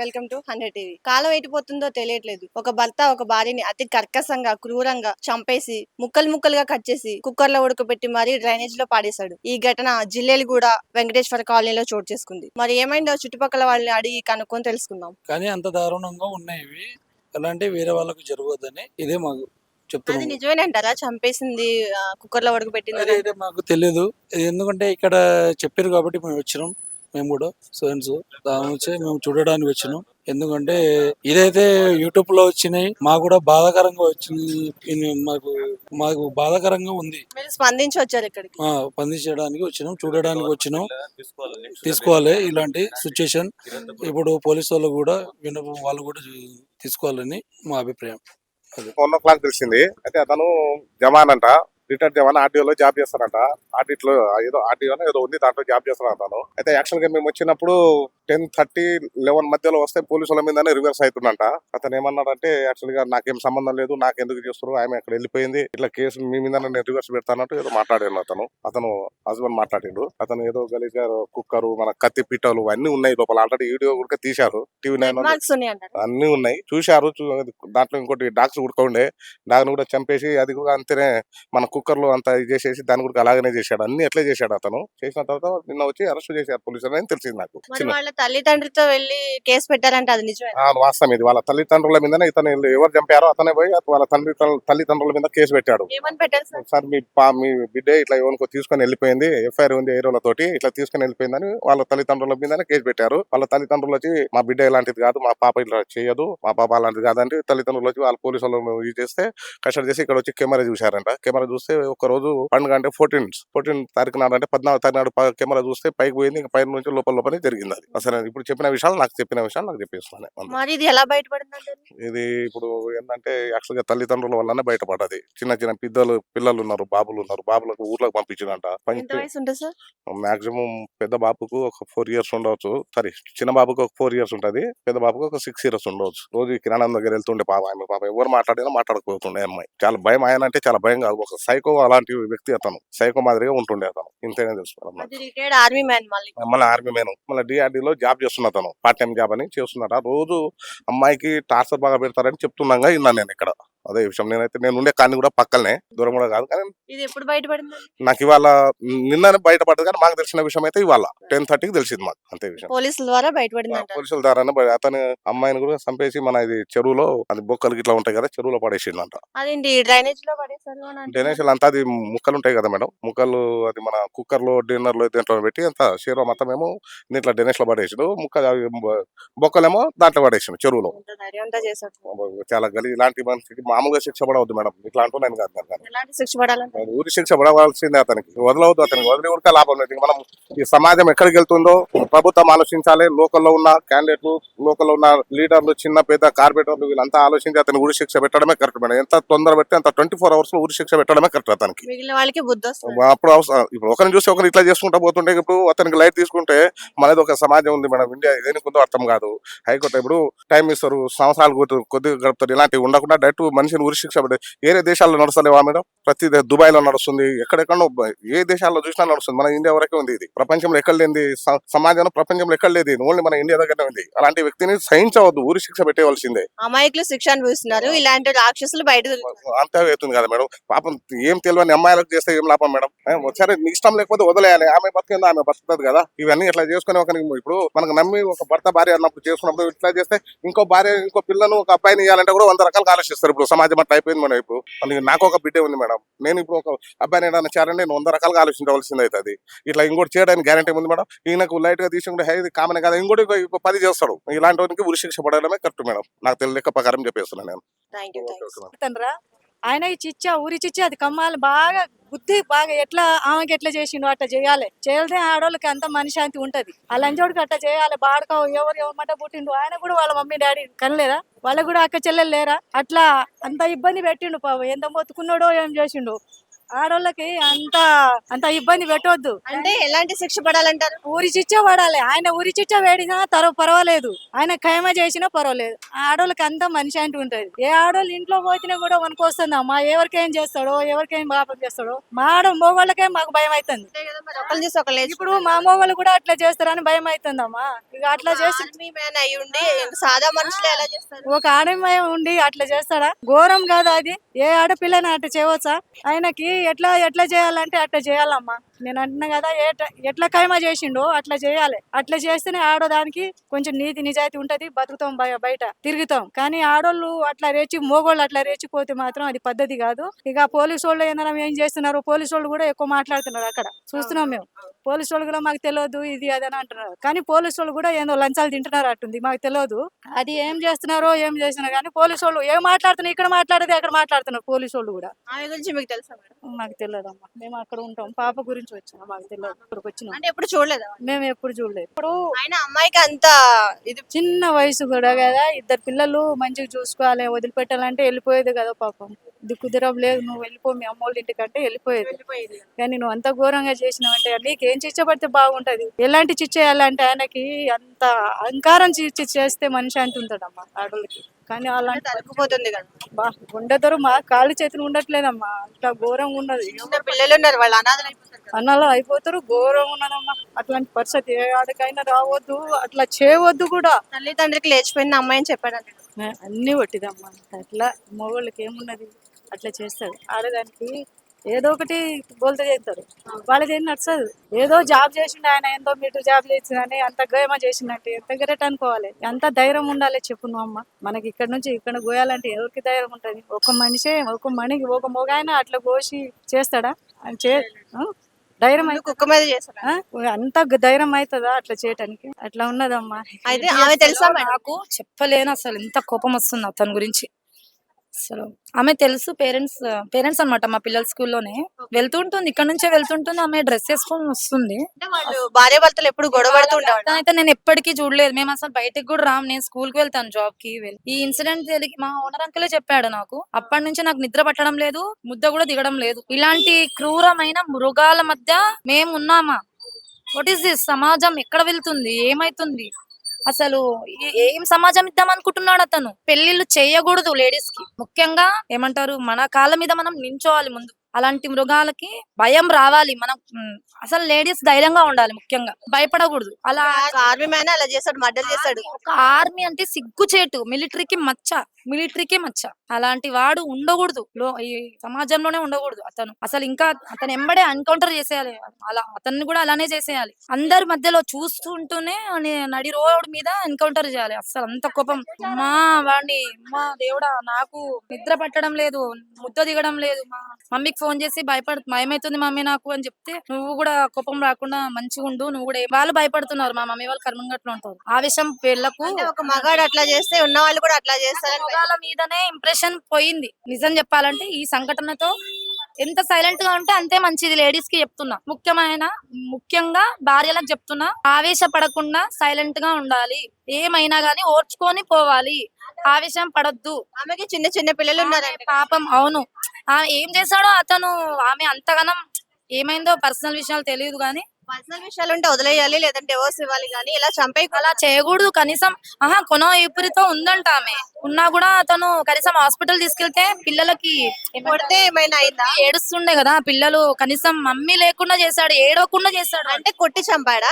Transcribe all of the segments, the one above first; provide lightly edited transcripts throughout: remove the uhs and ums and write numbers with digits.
Welcome to 100 TV. కాలం ఎటుపోతుందో తెలియట్లేదు. ఒక భర్త ఒక భార్యని అతి కర్కశంగా క్రూరంగా చంపేసి ముక్కలు ముక్కలుగా కట్ చేసి కుక్కర్ లో ఉడకబెట్టి మరీ డ్రైనేజ్ లో పాడేశాడు. ఈ ఘటన జిల్లేలుగూడ వెంకటేశ్వర కాలనీలో చోటు చేసుకుంది. మరి ఏమైందో చుట్టుపక్కల వాళ్ళని అడిగి కనుక్కొని తెలుసుకుందాం. కానీ అంత దారుణంగా ఉన్నాయి ఇవి. ఎలాంటి వేరే వాళ్ళకు జరగవద్దని ఇదే మాకు అది చెప్తున్నాము. నిజమేనంటారా? చంపేసింది కుక్కర్ లో ఉడకబెట్టింది అని? అదైతే మాకు తెలియదు. ఎందుకంటే ఇక్కడ చెప్పారు కాబట్టి మేము వచ్చినాం. మేము కూడా స్టూడెంట్స్ దాని నుంచి మేము చూడడానికి వచ్చినాం. ఎందుకంటే ఇదైతే యూట్యూబ్ లో వచ్చినాయి, మాకు కూడా బాధాకరంగా వచ్చింది. ఇది మాకు మాకు బాధాకరంగా ఉంది. మీరు స్పందించి వచ్చారు ఇక్కడికి. స్పందించడానికి వచ్చినాం, చూడడానికి వచ్చినాం. తీసుకోవాలి ఇలాంటి సిచ్యుయేషన్. ఇప్పుడు పోలీసు వాళ్ళు కూడా వాళ్ళు కూడా తీసుకోవాలని మా అభిప్రాయం. 1 o'clock తెలిసింది. అయితే అతను జవాన్ అంట, రిటైర్డ్ జవాన్, ఆర్టీఓలో జాబ్ చేస్తారంట. ఆడిట్లో ఏదో ఆర్టీఓ ఏదో ఉంది, దాంట్లో జాబ్ చేస్తాడు అతను. అయితే యాక్చువల్ గా మేము వచ్చినప్పుడు 10:30, 11 మధ్యలో వస్తే పోలీసుల మీదనే రివర్స్ అవుతుందంట. అతను ఏమన్నాడంటే, యాక్చువల్ గా నాకేం సంబంధం లేదు, నాకెందుకు చేస్తారు, ఆమె అక్కడ వెళ్ళిపోయింది, ఇట్లా కేసు మీ మీద నేను రివర్స్ పెడతానంటూ ఏదో మాట్లాడాను. అతను హస్బెండ్ మాట్లాడిండు. అతను ఏదో గలీజ్ గా కుక్కరు, మన కత్తి పీటలు అన్ని ఉన్నాయి లోపల. ఆల్రెడీ వీడియో కూడా తీశారు. టీవీ 9 మార్క్స్ ఉన్నాయంటారు. అన్ని ఉన్నాయి, చూశారు. దాంట్లో ఇంకోటి డాగ్స్ ఉడకండే, డాగ్ని కూడా చంపేసి అది కూడా అంతేనే మన కుక్కర్ లో అంతా ఇది చేసేసి దాన్ని కూడా అలాగనే చేశాడు. అన్ని ఎట్లా చేశాడు అతను. చేసిన తర్వాత నిన్న వచ్చి అరెస్ట్ చేశారు పోలీసులు అని తెలిసింది నాకు. మరి వాళ్ళ తల్లిదండ్రులతో వెళ్ళి కేసు పెట్టారంటే అది నిజమే? వాస్తవం ఇది. వాళ్ళ తల్లిదండ్రుల మీదనే ఇతను ఎవరు చంపారో అతనే పోయి వాళ్ళ తల్లిదండ్రుల మీద కేసు పెట్టాడు. ఏమని పెట్టారు సార్? సార్ మీ బిడ్డే ఇట్లా ఎవరికో తీసుకొని వెళ్ళిపోయింది, ఎఫ్ఐఆర్ ఉంది ఏరోలతోటి, ఇట్లా తీసుకొని వెళ్ళిపోయిందని వాళ్ళ తల్లిదండ్రుల మీదనే కేసు పెట్టారు. వాళ్ళ తల్లిదండ్రులు వచ్చి మా బిడ్డ ఇలాంటిది కాదు, మా పాప ఇట్లా చేయదు, మా పాప అలాంటిది కాదంటే తల్లిదండ్రులు వచ్చి వాళ్ళ పోలీసులు ఇది చేస్తే కస్టడీ చేసి ఇక్కడ వచ్చి కెమెరా చూశారంట. కెమెరా చూస్తే ఒక రోజు పండుగ అంటే 14 తారీఖు నాడు అంటే 14 తారీఖు నాడు కెమెరా చూస్తే పైకి పోయింది, ఇంకా పైన నుంచి లోపలనే జరిగింది. అది అసలు ఇప్పుడు చెప్పిన విషయాలు నాకు చెప్పేస్తున్నాను. మరి ఇది ఎలా బయటపడిందంటే? ఇది ఇప్పుడు ఏంటంటే యాక్చువల్ గా తల్లిదండ్రుల వల్లనే బయటపడ్డది. చిన్న చిన్న పిల్లలు ఉన్నారు, బాబులు ఉన్నారు, బాబులకు ఊర్లోకి పంపించిందంట. ఎంత వయసు ఉంటుంది సార్? మాక్సిమం పెద్ద బాబుకు ఒక 4 years ఉండవచ్చు, సారీ చిన్న బాబుకు ఒక 4 years ఉంటది, పెద్ద బాబుకు ఒక 6 years ఉండవచ్చు. రోజు కిరాణం దగ్గర వెళ్తుండే పాప ఎవరు మాట్లాడినా మాట్లాడకపోతుండే అమ్మాయి. చాలా భయం. ఆయన అంటే చాలా భయం కాదు, ఒక సైకో అలాంటి వ్యక్తి అతను. సైకో మాదిరిగా ఉంటుండే అతను. ఇంతేనే తెలుసుకోవాలి. Retired army man. మళ్ళీ ఆర్మీ మ్యాన్, మళ్ళీ డిఆర్డీలో జాబ్ చేస్తున్న అతను. పార్ట్ టైం జాబ్ అని చేస్తున్నట. రోజు అమ్మాయికి టార్చర్ బాగా పెడతారని చెప్తున్నాగా విన్నాను నేను ఇక్కడ. అదే విషయం. నేను ఉండే కానీ కూడా పక్కనే, దూరం కూడా కాదు. కానీ ఇది ఎప్పుడు బయటపడింది? నాకు ఇవాళ నిన్న బయటపడ్డది, కానీ మాకు తెలిసిన విషయం అయితే ఇవాళ 10:30కి తెలిసింది మాకు. అంతే విషయం. పోలీసుల ద్వారా బయటపడింది. పోలీసుల ద్వారానే అతను అమ్మాయిని కూడా చంపేసి మన ఇది చెరువులో, అది బొక్కలు ఇట్లా ఉంటాయి కదా, చెరువులో పడేసిందంట. అదేంటి డ్రైనేజ్ లో పడేసారు? డ్రైనేజ్ అంతా అది ముక్కలు ఉంటాయి కదా మేడం, ముక్కలు అది మన కుక్కర్ లో, డిన్నర్ లో దేంట్లో పెట్టి అంత షేర్ మొత్తం ఏమో దీంట్లో డ్రైనేజ్ లో పడేసాడు. బొక్కలేమో దాంట్లో పడేసాడు చెరువులో. చాలా గలి. ఇలాంటి మనిషికి మామూలుగా శిక్ష పడవద్దు మేడం. ఇట్లా అంటూ నేను కాదు, ఊరి శిక్ష పడవలసిందే. అతనికి వదలవద్దు. అతనికి వదిలి కూడా లాభం లేదు. మనం ఈ సమాజం ఎక్కడికి వెళ్తుందో ప్రభుత్వం ఆలోచించాలి. లోకల్లో ఉన్న క్యాండిడేట్లు, లోకల్లో ఉన్న లీడర్లు, చిన్న పెద్ద కార్పొరేటర్లు వీళ్ళంతా ఆలోచించి అతనికి ఉరి శిక్ష పెట్టడమే కరెక్ట్ మేడం. ఎంత తొందర పెడితే అంత 24 hours లో ఉరి శిక్ష పెట్టడమే కరెక్ట్ అతనికి. అప్పుడు ఇప్పుడు ఒకరిని చూసి ఒకరు ఇట్లా చేసుకుంటా పోతుంటే, ఇప్పుడు అతనికి లైట్ తీసుకుంటే మనది ఒక సమాజం ఉంది మేడం. ఇండియా దేనికి ఉందో అర్థం కాదు. హైకోర్టు ఇప్పుడు టైం ఇస్తారు, సంవత్సరాలు కొద్దిగా గడుపుతారు. ఇలాంటివి ఉండకుండా డైరెక్ట్ మనిషిని ఉరి శిక్ష పెట్టి, వేరే దేశాల్లో నడుస్తలేవా మేడం? ప్రతి దుబాయ్ లో నడుస్తుంది, ఎక్కడెక్కడో ఏ దేశాల్లో చూసినా నడుస్తుంది. మన ఇండియా వరకే ఉంది ఇది. ప్రపంచంలో ఎక్కడ లేని సమాజంలో, ప్రపంచంలో ఎక్కడ లేదు, ఓన్లీ మన ఇండియా దగ్గరనే ఉంది. అలాంటి వ్యక్తిని సహించవద్దు, ఊరి శిక్ష పెట్టేవలసిందే. అమాయకులు శిక్ష అనుభవిస్తున్నారు, ఇలాంటి రాక్షసులు బయట అంతే అవుతుంది కదా మేడం. పాపం ఏం తెలియని అమ్మాయిలకు చేస్తే ఏం లాభం మేడం? సరే నీ ఇష్టం లేకపోతే వదిలేయాలి. ఆమె బతికిందో ఆమె బతుకుతుంది కదా. ఇవన్నీ ఇట్లా చేసుకుని ఇప్పుడు మనకు నమ్మి ఒక భర్త భార్య అన్నప్పుడు చేసుకున్నప్పుడు ఇట్లా చేస్తే, ఇంకో భార్య, ఇంకో పిల్లను, ఒక అబ్బాయిని ఇవ్వాలంటే కూడా 100 రకాలుగా ఆలోచిస్తారు. ఇప్పుడు సమాజం అట్లా అయిపోయింది మేడం. ఇప్పుడు నాకు ఒక బిడ్డే ఉంది మేడం. నేను ఇప్పుడు ఒక అబ్బాయిని ఏదైనా చేయాలంటే నేను 100 రకాలుగా ఆలోచించవలసింది అవుతుంది. ఇట్లా ఇంకోటి చేయడానికి గ్యారంటీ ఉంది మేడం. ఈయనకు లైట్ గా తీసుకుంటే హై కామన్ కదా, ఇంకోటి 10 చేస్తాడు. ఇలాంటి వారికి ఉరి శిక్ష పడడమే కరెక్ట్ మేడం. నాకు తెలియక లెక్క ప్రకారం చెప్పేస్తున్నాను నేను. ఆయన చిచ్చా ఊరి చిచ్చా అది కమ్మాలి బాగా బుద్ధి బాగా ఎట్లా ఆమెకి ఎట్లా చేసిండు అట్లా చేయాలి. చేయాలి ఆడవాళ్ళకి అంత మనశాంతి ఉంటది. ఆ లంచోడికి అట్లా చేయాలి. బాడక ఎవరు మాట పుట్టిండు. ఆయన కూడా వాళ్ళ మమ్మీ డాడీ కనలేదా? వాళ్ళకు కూడా అక్క చెల్లెలు లేరా? అట్లా అంత ఇబ్బంది పెట్టిండు. ఎంత మొత్తుకున్నాడో ఏం చేసిండు. ఆడోళ్ళకి అంత అంత ఇబ్బంది పెట్టవద్దు. అంటే ఎలాంటి శిక్ష పడాలంటారు? ఊరి చిచ్చ పడాలి. ఆయన ఊరి చిచ్చ వేడినా పర్వాలేదు, ఆయన ఖైమా చేసినా పర్వాలేదు. ఆడోళ్ళకి అంతా మనిషి అంటూ ఉంటది. ఏ ఆడోళ్ళు ఇంట్లో పోతినా కూడా వనుకొస్తుంది అమ్మా, ఎవరికేం చేస్తాడో ఎవరికేం పాపం చేస్తాడో. మా మోగోళ్ళకే మాకు భయం అవుతుంది. అంతే కదా మరి, ఒకళ్ళు చూసి ఒకళ్ళు ఇప్పుడు మా మోగోళ్ళు కూడా అట్లా చేస్తారని భయం అవుతుందమ్మా. ఇక అట్లా చేసి ఆర్మీ మ్యాన్ అయి ఉండి సాదా మనుషులు ఎలా చేస్తారు? ఒక ఆడమయ ఉండి అట్లా చేస్తాడా? ఘోరం కాదా అది? ఏ ఆడపిల్లని అట్లా చేయవచ్చా? ఆయనకి ఎట్లా ఎట్లా చేయాలంటే అట్లా చేయాలమ్మా. నేను అంటున్నా కదా, ఎట్లా ఖైమా చేసిండో అట్లా చేయాలి. అట్లా చేస్తేనే ఆడదానికి కొంచెం నీతి నిజాయితీ ఉంటది, బతుకుతాం, బయట తిరుగుతాం. కానీ ఆడోళ్ళు అట్లా మోగోళ్ళు అట్లా రెచ్చిపోతే మాత్రం అది పద్ధతి కాదు. ఇక పోలీసు వాళ్ళు ఏం చేస్తున్నారు, పోలీసు వాళ్ళు కూడా ఎక్కువ మాట్లాడుతున్నారు అక్కడ, చూస్తున్నాం మేము. పోలీసు వాళ్ళు కూడా మాకు తెలియదు ఇది అది అని అంటున్నారు. కానీ పోలీసు వాళ్ళు కూడా ఏదో లంచాలు తింటున్నారు అట్టుంది, మాకు తెలియదు అది ఏం చేస్తున్నారో ఏం చేస్తున్నారు. కానీ పోలీసు వాళ్ళు ఏం మాట్లాడుతున్నారు, ఇక్కడ మాట్లాడితే అక్కడ మాట్లాడుతున్నారు పోలీసు వాళ్ళు కూడా. ఆమె గురించి మీకు తెలుసా మేడం? మాకు తెలియదు అమ్మా, మేము అక్కడ ఉంటాం. పాప గురించి వచ్చినాం, మాకు తెలియదు. ఇక్కడికి వచ్చినాం, అంటే ఎప్పుడు చూడలేదా? మేము ఎప్పుడు చూడలేదు. ఇప్పుడు ఆయన అమ్మాయికి అంత ఇది చిన్న వయసు కూడా కదా, ఇద్దరు పిల్లలు మంచిగా చూసుకోవాలి, వదిలిపెట్టాలంటే వెళ్ళిపోయేది కదా పాపం. దిక్కుదిరం లేదు, నువ్వు వెళ్ళిపో మీ అమ్మోళ్ళ ఇంటికంటే వెళ్ళిపోయేది. వెళ్ళిపోయేది. కానీ నువ్వు అంత ఘోరంగా చేసినావంటే నీకేం చిచ్చ పడితే బాగుంటది. ఎలాంటి చిచ్చ వేయాలంటే ఆయనకి అంత అహంకారం చిచ్చి చేస్తే మనిషి అంటుంటాడమ్మా ఆడోళ్ళకి. కానీ అలాంటి తరుక్కుపోతుంది కదా. బా ఉండదరు మా కాళ్ళు చేతులు ఉండట్లేదమ్మా, అంత ఘోరంగా ఉన్నది. చిన్న పిల్లలు ఉన్నారు, వాళ్ళు అనాథలు అయిపోతారు కదా. అన్నలో అయిపోతారు, ఘోరంగా ఉన్నదమ్మా. అట్లాంటి పరిస్థితి ఏ ఆడకైనా రావద్దు, అట్లా చేయవద్దు కూడా. తల్లిదండ్రికి లేచిపోయిన అమ్మాయి అని చెప్పాడంట. అన్ని కొట్టిదమ్మా. అట్లా మగవాళ్ళకి ఏమున్నది, అట్లా చేస్తాడు. ఆడదానికి ఏదో ఒకటి బోల్తా చేస్తారు, వాళ్ళకి ఏం నచ్చదు. ఏదో జాబ్ చేసిండు ఆయన, ఎంతో మీటర్ జాబ్ చేసిందని అంత గేమ చేసిందంటే ఎంత గ్రేట్ అనుకోవాలి. ఎంత ధైర్యం ఉండాలి చెప్పు నువ్వు అమ్మ. మనకి ఇక్కడ నుంచి ఇక్కడ పోయాలంటే ఎవరికి ధైర్యం ఉంటుంది? ఒక మనిషే ఒక మొగాయన అట్లా కోసి చేస్తాడా? అని ధైర్యం కుక్క మీద చేస్తారా? అంత ధైర్యం అవుతుందా అట్లా చేయటానికి? అట్లా ఉన్నదమ్మా. అయితే ఆమె తెలుసా మేడం? నాకు చెప్పలేను అసలు, ఎంత కోపం వస్తుంది అతని గురించి అసలు. ఆమె తెలుసు, పేరెంట్స్ అన్నమాట మా పిల్లల స్కూల్లోనే వెళ్తుంటుంది, ఇక్కడ నుంచే వెళ్తుంటుంది. ఆమె డ్రెస్ వేసుకొని వస్తుంది. అంటే వాళ్ళు భార్య భర్తలు ఎప్పుడు గొడవ పడుతూ ఉంటారు. అయితే నేను ఎప్పటికీ చూడలేదు, మేము అసలు బయటకు కూడా రాము. నేను స్కూల్ కి వెళ్తాను, జాబ్ కి వెళ్ళి. ఈ ఇన్సిడెంట్ తెలిసి మా ఓనర్ అంకులే చెప్పాడు నాకు. అప్పటి నుంచి నాకు నిద్ర పట్టడం లేదు, ముద్ద కూడా దిగడం లేదు. ఇలాంటి క్రూరమైన మృగాల మధ్య మేము ఉన్నామా? What is this? సమాజం ఎక్కడ వెళ్తుంది, ఏమైతుంది అసలు? ఏం సమాజం ఇద్దాం అనుకుంటున్నాడు అతను? పెళ్లిళ్ళు చేయకూడదు లేడీస్ కి, ముఖ్యంగా ఏమంటారు, మన కాళ్ళ మీద మనం నించోవాలి ముందు. అలాంటి మృగాలకి భయం రావాలి. మనం అసలు లేడీస్ ధైర్యంగా ఉండాలి, ముఖ్యంగా భయపడకూడదు. అలా ఆర్మీ మ్యాన్ అలా చేస్తాడు, మర్డర్ చేస్తాడు. ఒక ఆర్మీ అంటే సిగ్గుచేటు, మిలిటరీకి మచ్చ. అలాంటి వాడు ఉండకూడదు, ఈ సమాజంలోనే ఉండకూడదు అతను. అసలు ఇంకా అతను ఎంబడే ఎన్కౌంటర్ చేసేయాలి, అలా అతన్ని కూడా అలానే చేసేయాలి. అందరి మధ్యలో చూస్తుంటూనే నడి రోడ్ మీద ఎన్కౌంటర్ చేయాలి. అసలు అంత కోపం మా వాడిని. మా దేవుడా, నాకు నిద్ర పట్టడం లేదు, ముద్ద దిగడం లేదు. మా మమ్మీకి ఫోన్ చేసి భయమైతుంది మమ్మీ నాకు అని చెప్తే, నువ్వు కూడా కోపం రాకుండా మంచిగా ఉండు, నువ్వు కూడా. వాళ్ళు భయపడుతున్నారు, మా మమ్మీ వాళ్ళు కర్మంగట్లో ఉంటారు. ఆ విషయం వీళ్ళకు, ఒక మగాడు అట్లా చేస్తే ఉన్న వాళ్ళు కూడా అట్లా చేస్తారని మగాళ్ళ మీదనే ఇంప్రెషన్ పోయింది. నిజం చెప్పాలంటే ఈ సంఘటనతో ఎంత సైలెంట్ గా ఉంటే అంతే మంచిది. లేడీస్ కి చెప్తున్నా, ముఖ్యంగా భార్యలకు చెప్తున్నా, ఆవేశపడకుండా సైలెంట్ గా ఉండాలి. ఏమైనా గానీ ఓర్చుకొని పోవాలి, ఆవేశం పడొద్దు. ఆమెకి చిన్న చిన్న పిల్లలు ఉన్నారంటే పాపం, అవును. ఏం చేశాడో అతను, ఆమె అంతగానం ఏమైందో పర్సనల్ విషయాలు తెలియదు గానీ, పర్సనల్ విషయాలు ఉంటే వదిలేయాలి, లేదంటే డివోర్స్ ఇవ్వాలి. కానీ ఇలా అలా చేయకూడదు కనీసం. కొనో ఊపిరితో ఉందంట ఆమె, ఉన్నా కూడా అతను కనీసం హాస్పిటల్ తీసుకెళ్తే పిల్లలకి కొడితే ఏమైనా అయిందా? ఏడుస్తుండే కదా పిల్లలు, కనీసం మమ్మీ లేకుండా చేశాడు, ఏడవకుండా చేశాడు. అంటే కొట్టి చంపాడా?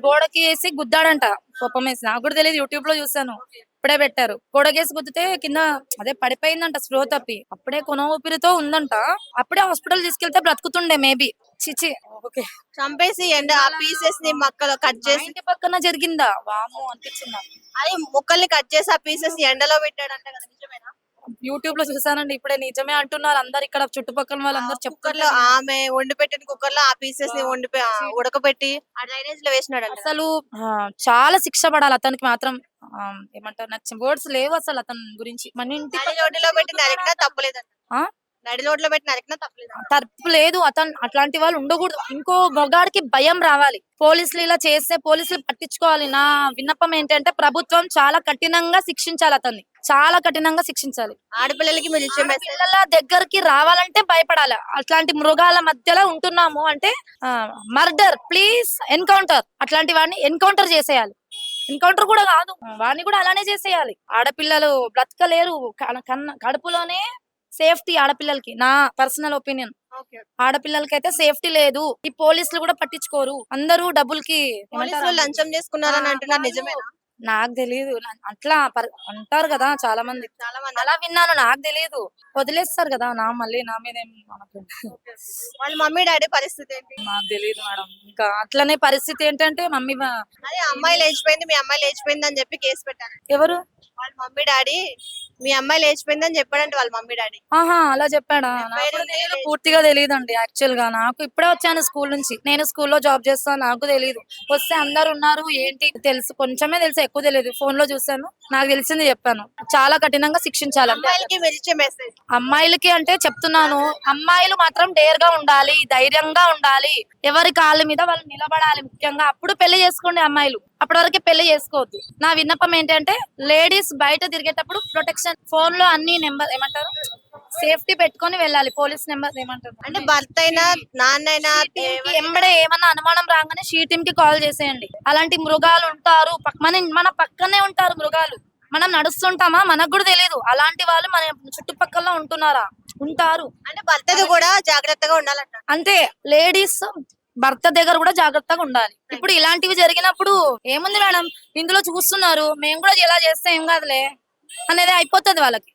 గోడకి వేసి గుద్దాడంట, కోపం వేసి. నాకు కూడా తెలియదు, యూట్యూబ్ లో చూసాను, ఇప్పుడే పెట్టారు. గోడకేసి గుద్దితే కింద అదే పడిపోయిందంట, స్పృహ తప్పి. అప్పుడే కొన ఊపిరితో ఉందంట, అప్పుడే హాస్పిటల్ తీసుకెళ్తే బ్రతుకుతుండే మేబీ. చిచి, ఓకే. చంపేసి ఆ పీసెస్ ని మక్కలు కట్ చేసి ఇంటి పక్కన జరిగిందా? వాము అనిపించిందా? అది ముక్కల్ని కట్ చేసి ఆ పీసెస్ ఎండలో పెట్టాడంట కదా, నిజమేనా? యూట్యూబ్ లో చూసానండి, ఇప్పుడే నిజమే అంటున్నారు అందరు, ఇక్కడ చుట్టుపక్కల వాళ్ళందరూ కుక్కర్ లో ఆమె వండి పెట్టిన కుక్కర్ లో ఆ పీసెస్ ని ఉడకబెట్టి ఆ డ్రైనేజ్ లో వేసినాడు. అసలు చాలా శిక్ష పడాలి అతనికి మాత్రం. ఏమంటారు, నాకు వర్డ్స్ లేవు అసలు అతని గురించి. మన ఇంటి రోడ్డులో పెట్టి నరికినా తప్పలేదంట. నడి రోడ్లో పెట్టి నరికినా తప్పలేదు. తప్పు లేదు. అతను అట్లాంటి వాళ్ళు ఉండకూడదు. ఇంకో మొగాడికి భయం రావాలి. పోలీసులు ఇలా చేస్తే పోలీసులు పట్టించుకోవాలి. నా విన్నపం ఏంటంటే ప్రభుత్వం చాలా కఠినంగా శిక్షించాలి అతన్ని, చాలా కఠినంగా శిక్షించాలి. ఆడపిల్లలకి మీరు ఇచ్చే మెసేజ్ పిల్లల దగ్గరికి రావాలంటే భయపడాలి. అట్లాంటి మృగాల మధ్యలో ఉంటున్నాము అంటే మర్డర్ ప్లీజ్ ఎన్కౌంటర్, అట్లాంటి వాడిని ఎన్కౌంటర్ చేసేయాలి. ఎన్కౌంటర్ కూడా కాదు, వాడిని కూడా అలానే చేసేయాలి. ఆడపిల్లలు బ్రతకలేరు. కడుపులోనే సేఫ్టీ ఆడపిల్లలకి, నా పర్సనల్ ఒపీనియన్. ఆడపిల్లలకి అయితే సేఫ్టీ లేదు. ఈ పోలీసులు కూడా పట్టించుకోరు. అందరూ డబ్బులకి పోలీసులు లంచం చేసుకున్నారని అంటున్నారు, నిజమేనా? నాకు తెలియదు. అట్లా అంటారు కదా చాలా మంది, చాలా మంది అలా విన్నాను. నాకు తెలియదు. వదిలేస్తారు కదా మళ్ళీ నా మీద ఏం మనకు వాళ్ళ మమ్మీ డాడీ పరిస్థితి ఏంటి? నాకు తెలియదు మేడం. ఇంకా అట్లనే పరిస్థితి ఏంటంటే మమ్మీ అదే అమ్మాయి లేచిపోయింది, మీ అమ్మాయి లేచిపోయింది అని చెప్పి కేసు పెట్టారు. ఎవరు వాళ్ళ మమ్మీ డాడీ మీ అమ్మాయి లేచిపోయింది అని చెప్పాడంటే వాళ్ళ మమ్మీ డాడీ. ఆహా అలా చెప్పాడా? నాకు కూడా తెలియదు, పూర్తిగా తెలియదండి. యాక్చువల్ గా నాకు ఇప్పుడే వచ్చాను స్కూల్ నుంచి. నేను స్కూల్లో జాబ్ చేస్తాను, నాకు తెలియదు. వస్తే అందరు ఉన్నారు ఏంటి తెలుసు, కొంచెమే తెలుసు, ఎక్కువ తెలియదు. ఫోన్ లో చూసాను, నాకు తెలిసింది చెప్పాను. చాలా కఠినంగా శిక్షించాలి. అమ్మాయిలకి మీరు ఇచ్చే మెసేజ్? అమ్మాయిలకి అంటే చెప్తున్నాను, అమ్మాయిలు మాత్రం డేర్ గా ఉండాలి, ధైర్యంగా ఉండాలి, ఎవరి కాళ్ళ మీద వాళ్ళు నిలబడాలి. ముఖ్యంగా అప్పుడు పెళ్లి చేసుకోండి అమ్మాయిలు, అప్పటి వరకు పెళ్లి చేసుకోవద్దు. నా విన్నపం ఏంటంటే లేడీస్ బయట తిరిగేటప్పుడు ప్రొటెక్షన్, ఫోన్ లో అన్ని నెంబర్ ఏమంటారు సేఫ్టీ పెట్టుకొని వెళ్ళాలి. పోలీస్ నెంబర్ ఏమంటారు అంటే భర్త అయినా నాన్న అయినా ఎంబడే ఏమన్నా అనుమానం రాగానే షీ టీమ్ కి కాల్ చేసేయండి. అలాంటి మృగాలు ఉంటారు, మన పక్కనే ఉంటారు మృగాలు. మనం నడుస్తుంటామా మనకు కూడా తెలియదు. అలాంటి వాళ్ళు మన చుట్టుపక్కల ఉంటున్నారా, ఉంటారు. అంటే భర్తది కూడా జాగ్రత్తగా ఉండాలంట. అంతే, లేడీస్ భర్త దగ్గర కూడా జాగ్రత్తగా ఉండాలి. ఇప్పుడు ఇలాంటివి జరిగినప్పుడు ఏముంది మేడం, ఇందులో చూస్తున్నారు, మేము కూడా ఇలా చేస్తే ఏం కాదులే అనేది అయిపోతుంది వాళ్ళకి.